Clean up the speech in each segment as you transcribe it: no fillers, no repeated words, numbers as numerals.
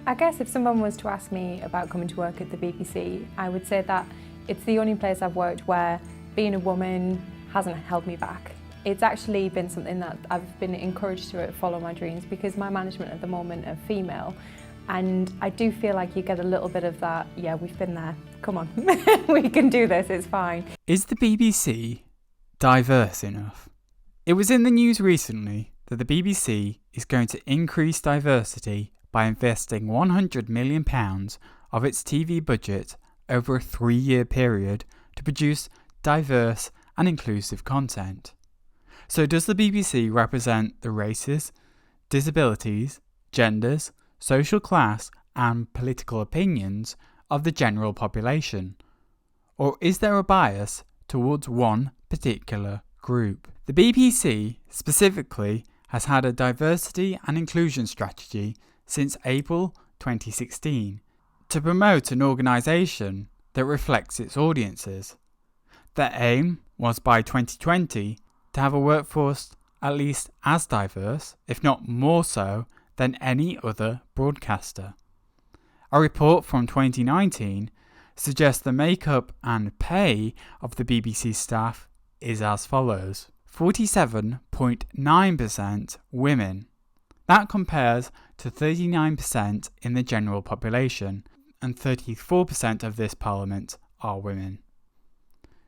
I guess if someone was to ask me about coming to work at the BBC, I would say that it's the only place I've worked where being a woman hasn't held me back. It's actually been something that I've been encouraged to follow my dreams, because my management at the moment are female, and I do feel like you get a little bit of that, yeah, we've been there, come on, we can do this, it's fine. Is the BBC diverse enough? It was in the news recently that the BBC is going to increase diversity by investing £100 million of its TV budget over a 3-year period to produce diverse and inclusive content. So does the BBC represent the races, disabilities, genders, social class and political opinions of the general population? Or is there a bias towards one particular group? The BBC specifically has had a diversity and inclusion strategy since April 2016 to promote an organisation that reflects its audiences. Their aim was by 2020 to have a workforce at least as diverse, if not more so, than any other broadcaster. A report from 2019 suggests the makeup and pay of the BBC staff is as follows: 47.9% women. That compares to 39% in the general population, and 34% of this parliament are women.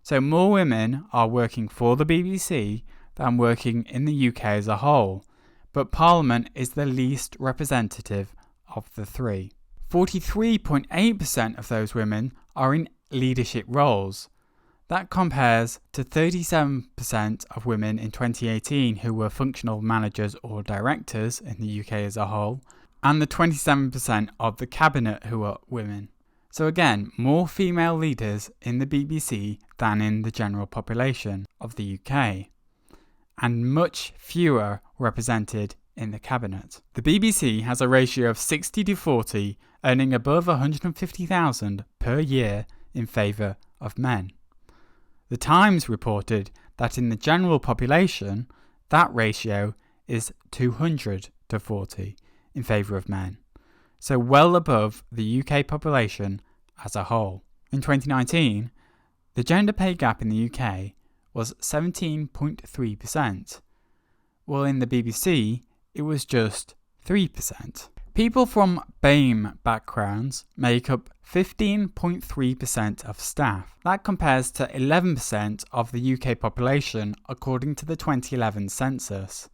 So more women are working for the BBC than working in the UK as a whole, but Parliament is the least representative of the three. 43.8% of those women are in leadership roles. That compares to 37% of women in 2018 who were functional managers or directors in the UK as a whole, and the 27% of the cabinet who are women. So again, more female leaders in the BBC than in the general population of the UK, and much fewer represented in the cabinet. The BBC has a ratio of 60-40, earning above £150,000 per year in favour of men. The Times reported that in the general population, that ratio is 200-40 in favour of men, so well above the UK population as a whole. In 2019, the gender pay gap in the UK was 17.3%, while in the BBC it was just 3%. People from BAME backgrounds make up 15.3% of staff. That compares to 11% of the UK population according to the 2011 census.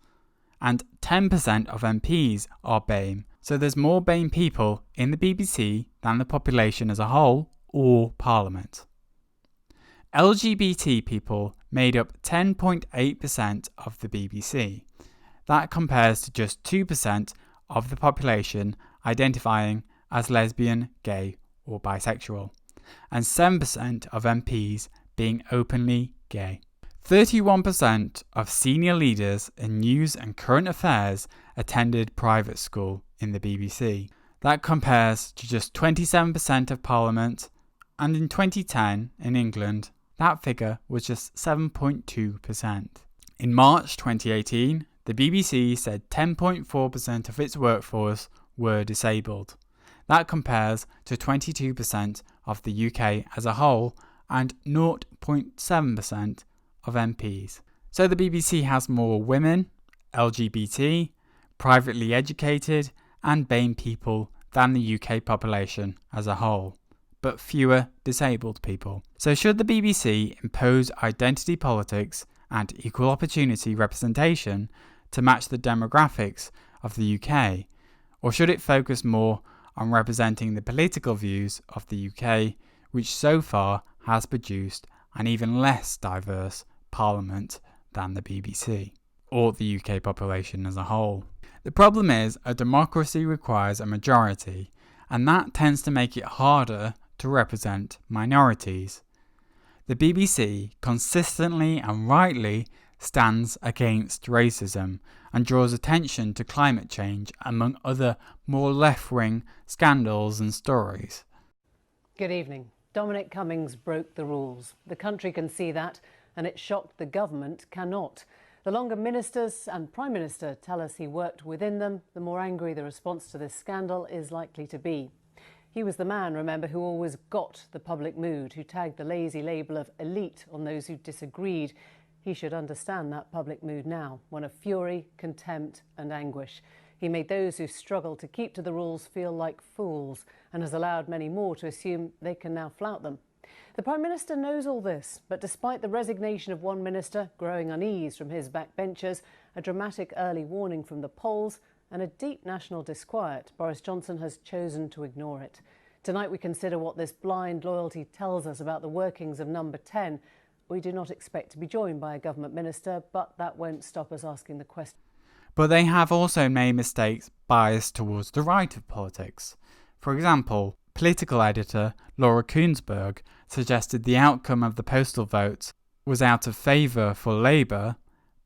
And 10% of MPs are BAME, so there's more BAME people in the BBC than the population as a whole or Parliament. LGBT people made up 10.8% of the BBC. That compares to just 2% of the population identifying as lesbian, gay or bisexual, and 7% of MPs being openly gay. 31% of senior leaders in news and current affairs attended private school in the BBC. That compares to just 27% of Parliament, and in 2010 in England, that figure was just 7.2%. In March 2018, the BBC said 10.4% of its workforce were disabled. That compares to 22% of the UK as a whole and 0.7% of MPs. So the BBC has more women, LGBT, privately educated and BAME people than the UK population as a whole, but fewer disabled people. So should the BBC impose identity politics and equal opportunity representation to match the demographics of the UK, or should it focus more on representing the political views of the UK, which so far has produced an even less diverse Parliament than the BBC, or the UK population as a whole? The problem is a democracy requires a majority, and that tends to make it harder to represent minorities. The BBC consistently and rightly stands against racism and draws attention to climate change, among other more left-wing scandals and stories. Good evening. Dominic Cummings broke the rules. The country can see that, and it shocked the government cannot. The longer ministers and Prime Minister tell us he worked within them, the more angry the response to this scandal is likely to be. He was the man, remember, who always got the public mood, who tagged the lazy label of elite on those who disagreed. He should understand that public mood now, one of fury, contempt and anguish. He made those who struggle to keep to the rules feel like fools and has allowed many more to assume they can now flout them. The Prime Minister knows all this, but despite the resignation of one minister, growing unease from his backbenchers, a dramatic early warning from the polls and a deep national disquiet, Boris Johnson has chosen to ignore it. Tonight we consider what this blind loyalty tells us about the workings of Number 10. We do not expect to be joined by a government minister, but that won't stop us asking the question. But they have also made mistakes biased towards the right of politics. For example, political editor Laura Kuenssberg suggested the outcome of the postal vote was out of favour for Labour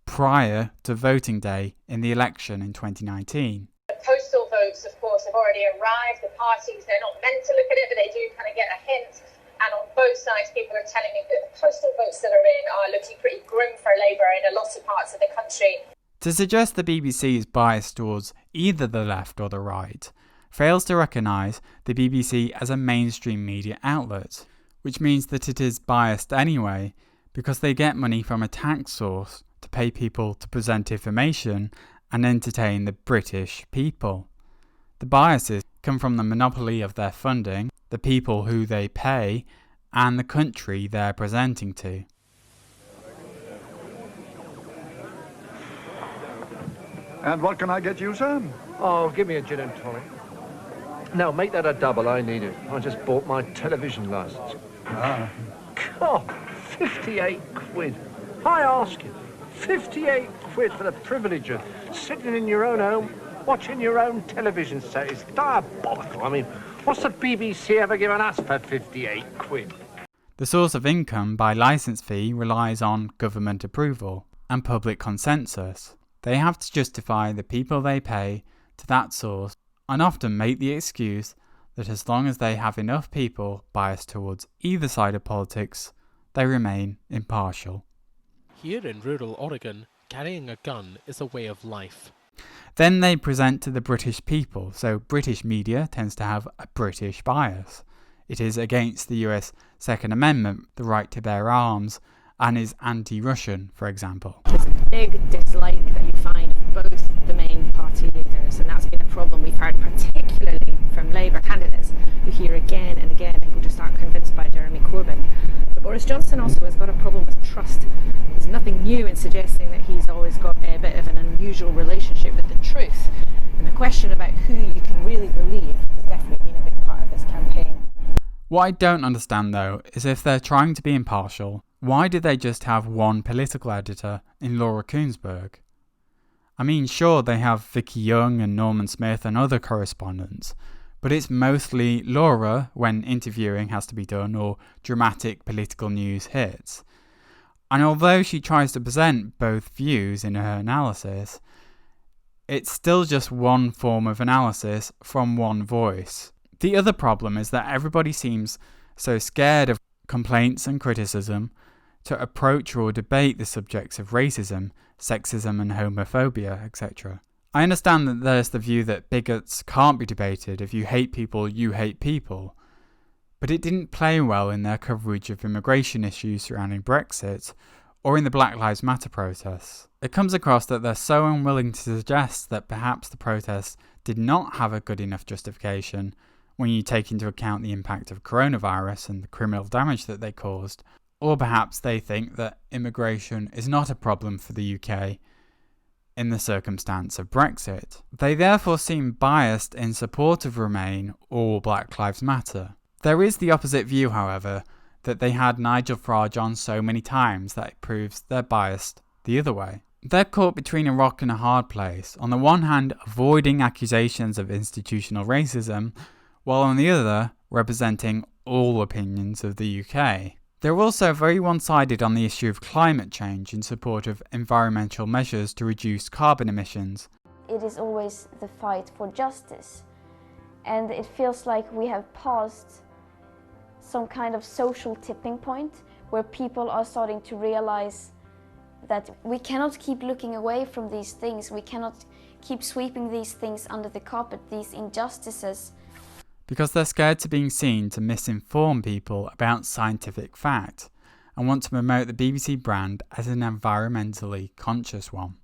prior to voting day in the election in 2019. The postal votes, of course, have already arrived. The parties, they're not meant to look at it, but they do kind of get a hint. And on both sides, people are telling me that the postal votes that are in are looking pretty grim for Labour in a lot of parts of the country. To suggest the BBC is biased towards either the left or the right fails to recognise the BBC as a mainstream media outlet, which means that it is biased anyway because they get money from a tax source to pay people to present information and entertain the British people. The biases come from the monopoly of their funding, the people who they pay, and the country they're presenting to. And what can I get you, sir? Oh, give me a gin and tonic. No, make that a double, I need it. I just bought my television license. Ah. God, 58 quid. I ask you, 58 quid for the privilege of sitting in your own home, watching your own television set. It's diabolical. I mean, what's the BBC ever given us for 58 quid? The source of income by licence fee relies on government approval and public consensus. They have to justify the people they pay to that source and often make the excuse that as long as they have enough people biased towards either side of politics, they remain impartial. Here in rural Oregon, carrying a gun is a way of life. Then they present to the British people, so British media tends to have a British bias. It is against the US Second Amendment, the right to bear arms, and is anti-Russian, for example. There's a big dislike that you find of both the main party leaders, and that's been a problem we've heard particularly from Labour candidates who hear again and again people just aren't convinced by Jeremy Corbyn. But Boris Johnson also has got a problem with trust. There's nothing new in suggesting that he's always got a bit of an unusual relationship with the truth. And the question about who you can really believe has definitely been a big part of this campaign. What I don't understand though is if they're trying to be impartial, why did they just have one political editor in Laura Kuenssberg? I mean, sure, they have Vicky Young and Norman Smith and other correspondents, but it's mostly Laura when interviewing has to be done or dramatic political news hits. And although she tries to present both views in her analysis, it's still just one form of analysis from one voice. The other problem is that everybody seems so scared of complaints and criticism to approach or debate the subjects of racism, sexism and homophobia, etc. I understand that there's the view that bigots can't be debated. If you hate people, you hate people. But it didn't play well in their coverage of immigration issues surrounding Brexit or in the Black Lives Matter protests. It comes across that they're so unwilling to suggest that perhaps the protests did not have a good enough justification when you take into account the impact of coronavirus and the criminal damage that they caused, or perhaps they think that immigration is not a problem for the UK in the circumstance of Brexit. They therefore seem biased in support of Remain or Black Lives Matter. There is the opposite view, however, that they had Nigel Farage on so many times that it proves they're biased the other way. They're caught between a rock and a hard place. On the one hand, avoiding accusations of institutional racism, while on the other, representing all opinions of the UK. They're also very one-sided on the issue of climate change in support of environmental measures to reduce carbon emissions. It is always the fight for justice, and it feels like we have passed some kind of social tipping point where people are starting to realize that we cannot keep looking away from these things. We cannot keep sweeping these things under the carpet, these injustices. Because they're scared to being seen to misinform people about scientific fact and want to promote the BBC brand as an environmentally conscious one.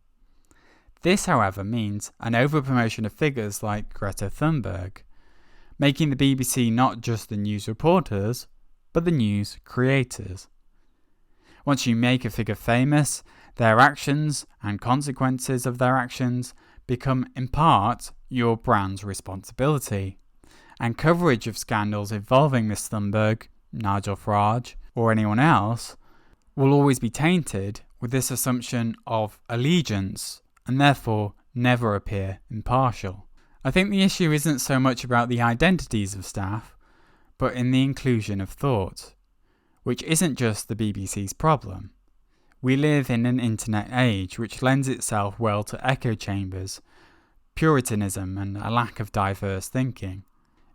This, however, means an over-promotion of figures like Greta Thunberg, making the BBC not just the news reporters, but the news creators. Once you make a figure famous, their actions and consequences of their actions become in part your brand's responsibility. And coverage of scandals involving Miss Thunberg, Nigel Farage, or anyone else will always be tainted with this assumption of allegiance and therefore never appear impartial. I think the issue isn't so much about the identities of staff, but in the inclusion of thought, which isn't just the BBC's problem. We live in an internet age which lends itself well to echo chambers, puritanism, and a lack of diverse thinking.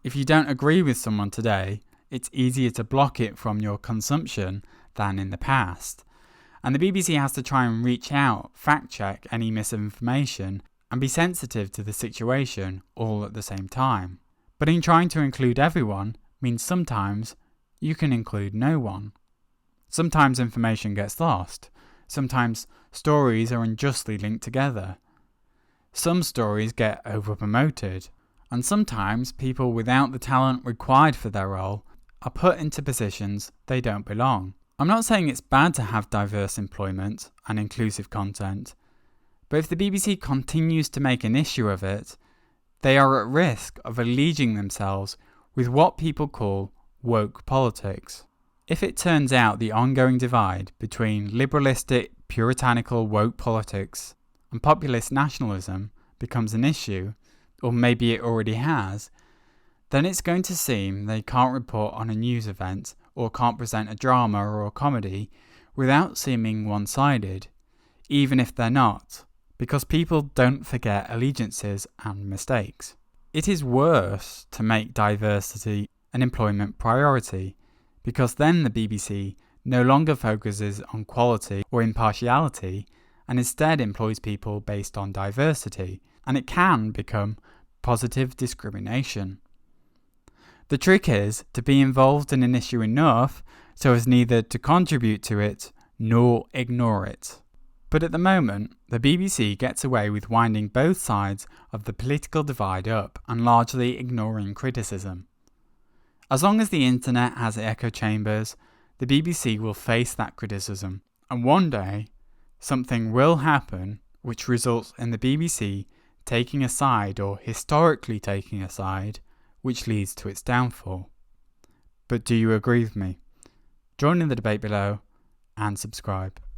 If you don't agree with someone today, it's easier to block it from your consumption than in the past. And the BBC has to try and reach out, fact-check any misinformation, and be sensitive to the situation all at the same time. But in trying to include everyone means sometimes you can include no one. Sometimes information gets lost. Sometimes stories are unjustly linked together. Some stories get over-promoted. And sometimes people without the talent required for their role are put into positions they don't belong. I'm not saying it's bad to have diverse employment and inclusive content, but if the BBC continues to make an issue of it, they are at risk of alleging themselves with what people call woke politics. If it turns out the ongoing divide between liberalistic, puritanical woke politics and populist nationalism becomes an issue, or maybe it already has, then it's going to seem they can't report on a news event or can't present a drama or a comedy without seeming one-sided, even if they're not, because people don't forget allegiances and mistakes. It is worse to make diversity an employment priority, because then the BBC no longer focuses on quality or impartiality and instead employs people based on diversity, and it can become positive discrimination. The trick is to be involved in an issue enough so as neither to contribute to it nor ignore it. But at the moment, the BBC gets away with winding both sides of the political divide up and largely ignoring criticism. As long as the internet has echo chambers, the BBC will face that criticism, and one day something will happen which results in the BBC taking a side, or historically taking a side, which leads to its downfall. But do you agree with me? Join in the debate below and subscribe.